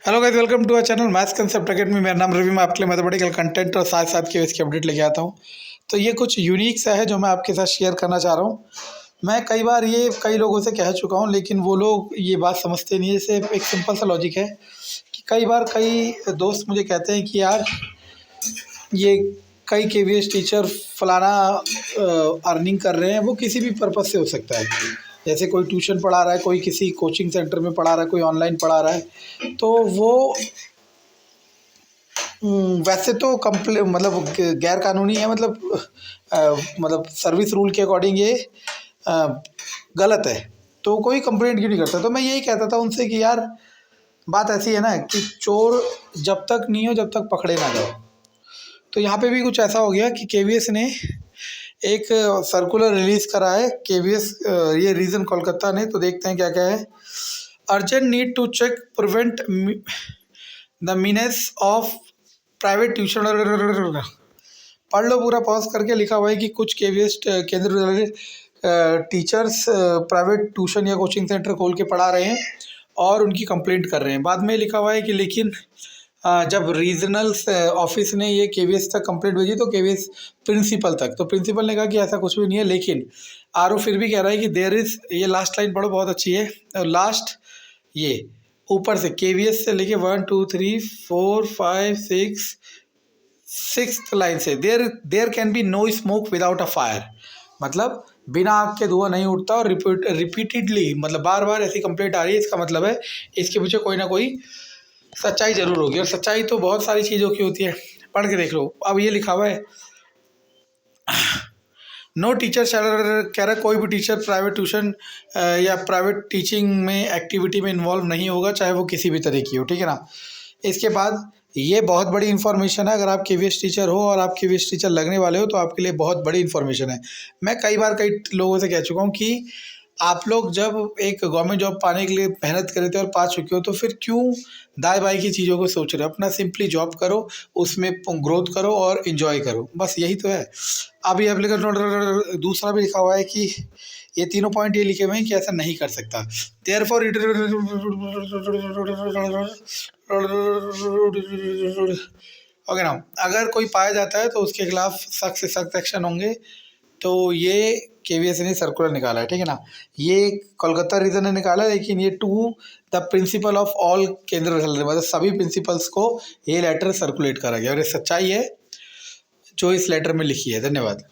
Hello guys, welcome to our channel maths concept academy. मेरा नाम रवि। मैं आपके लिए मैथमेटिकल कंटेंट और साथ साथ के इसकी अपडेट लेके आता हूँ। तो ये कुछ यूनिक सा है जो मैं आपके साथ शेयर करना चाह रहा हूँ। मैं कई बार ये कई लोगों से कह चुका हूँ, लेकिन वो लोग ये बात समझते नहीं है। जैसे एक सिंपल सा लॉजिक है कि कई बार कई दोस्त मुझे कहते हैं कि यार ये कई केवीएस टीचर फलाना अर्निंग कर रहे हैं। वो किसी भी पर्पज़ से हो सकता है, जैसे कोई ट्यूशन पढ़ा रहा है, कोई किसी कोचिंग सेंटर में पढ़ा रहा है, कोई ऑनलाइन पढ़ा रहा है। तो वो वैसे तो कंप्ले मतलब गैर कानूनी है, मतलब सर्विस रूल के अकॉर्डिंग ये गलत है। तो कोई कंप्लेंट क्यों नहीं करता। तो मैं यही कहता था उनसे कि यार बात ऐसी है ना कि चोर जब तक नहीं हो जब तक पकड़े ना जाओ। तो यहाँ पे भी कुछ ऐसा हो गया कि केवीएस ने एक सर्कुलर रिलीज करा है। केवीएस ये रीजन कोलकाता ने। तो देखते हैं क्या क्या है। Urgent need to check prevent the menace of private tuition. पढ़ लो पूरा पॉज करके। लिखा हुआ है कि कुछ केवीएस केंद्र टीचर्स प्राइवेट ट्यूशन या कोचिंग सेंटर खोल के पढ़ा रहे हैं और उनकी कंप्लेंट कर रहे हैं। बाद में लिखा हुआ है कि लेकिन जब रीजनल ऑफिस ने ये केवीएस तक कंप्लेंट भेजी तो केवीएस प्रिंसिपल तक, तो प्रिंसिपल ने कहा कि ऐसा कुछ भी नहीं है। लेकिन आरओ फिर भी कह रहा है कि देयर इज़, ये लास्ट लाइन पढ़ो, बहुत अच्छी है। लास्ट ये ऊपर से केवीएस से लेके 1 2 3 4 5 6 सिक्स्थ लाइन से there can be no smoke without a fire. मतलब बिना आग के धुआं नहीं उठता। और रिपीटेडली मतलब बार बार ऐसी कंप्लेंट आ रही है, इसका मतलब है इसके पीछे कोई ना कोई सच्चाई जरूर होगी। और सच्चाई तो बहुत सारी चीज़ों की होती है, पढ़ के देख लो। अब ये लिखा हुआ है नो टीचर कह रहा है कोई भी टीचर प्राइवेट ट्यूशन या प्राइवेट टीचिंग में एक्टिविटी में इन्वॉल्व नहीं होगा, चाहे वो किसी भी तरह की हो, ठीक है ना। इसके बाद ये बहुत बड़ी इन्फॉर्मेशन है। अगर आप केवीएस टीचर हो और आप केवीएस टीचर लगने वाले हो तो आपके लिए बहुत बड़ी इन्फॉर्मेशन है। मैं कई बार कई लोगों से कह चुका हूँ कि आप लोग जब एक गवर्नमेंट जॉब पाने के लिए मेहनत करे थे और पा चुके हो तो फिर क्यों दाएं बाएं की चीज़ों को सोच रहे हो। अपना सिंपली जॉब करो, उसमें ग्रोथ करो और इन्जॉय करो, बस यही तो है। अब ये एप्लीकेशन दूसरा भी लिखा हुआ है कि ये तीनों पॉइंट ये लिखे हुए हैं कि ऐसा नहीं कर सकता। देयरफॉर इट ओके ना। अगर कोई पाया जाता है तो उसके खिलाफ सख्त से सख्त एक्शन होंगे। तो ये केवीएस ने सर्कुलर निकाला है, ठीक है ना। ये कोलकाता रीजन ने निकाला है, लेकिन ये to the principle of all केंद्र मतलब सभी प्रिंसिपल्स को ये लेटर सर्कुलेट करा गया और ये सच्चाई है जो इस लेटर में लिखी है। धन्यवाद।